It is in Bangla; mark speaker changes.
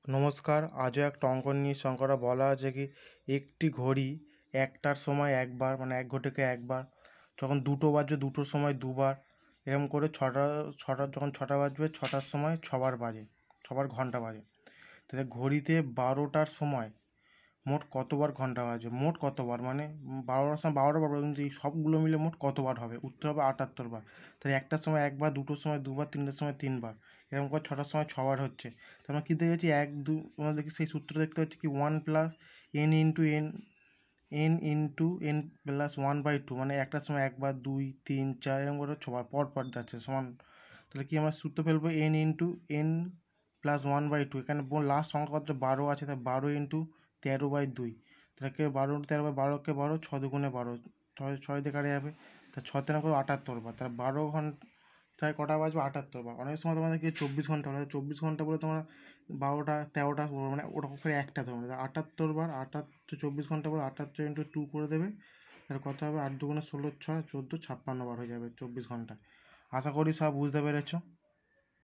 Speaker 1: নমস্কার, আজও একটা অঙ্ক নিয়ে সংখ্যাটা বলা আছে কি একটি ঘড়ি একটার সময় একবার মানে 1 ঘটিকে একবার, যখন 2টো বাজবে 2টোর সময় দুবার, এরকম করে যখন 6টা বাজবে 6টার সময় 6বার বাজে, 6বার ঘন্টা বাজে। তাহলে ঘড়িতে 12টার সময় মোট কতবার ঘন্টা বাজবে, মোট কতবার মানে 12টার সময় 12টা বার, কিন্তু এই সবগুলো মিলে মোট কতবার হবে? উত্তর হবে 78 বার। তাহলে একটার সময় একবার, 2টোর সময় দুবার, 3টের সময় 3বার, এরকম করে 6টার সময় 6বার হচ্ছে। তো আমরা কী দেখেছি আমরা দেখি সেই সূত্র দেখতে পাচ্ছি কি 1 plus n into n plus 1/2, মানে একটার সময় একবার, 2, 3, 4 এরকম করে 6বার পর পর যাচ্ছে সমান। তাহলে কি আমরা সূত্র ফেলবো n ইন্টু n প্লাস 1/2, এখানে লাস্ট সংখ্যা কত 12 আছে, তাই 12 ইন্টু 13/2, তাহলে 12 ইন্টু 13 12কে 12, 6 দুগুণে 12, 6 দিয়ে কাটা যাবে, তা 6 তেরো করে 78 বার। তাহলে 12 ঘন্টায় কটা বাজবে? 78 বার। অনেক সময় তোমাদেরকে 24 ঘন্টা বলে, 24 ঘন্টা বলে তোমরা 12টা 13টা বলবো, মানে ওটা করে একটা ধরবে। 78 বার, 24 ঘন্টা বলে 78 ইন্টু 2 করে দেবে, তাহলে কত হবে? 8 দুগুণে 16, 6, 14, 56 বার হয়ে যাবে 24 ঘন্টায়। আশা করি সব বুঝতে পেরেছো।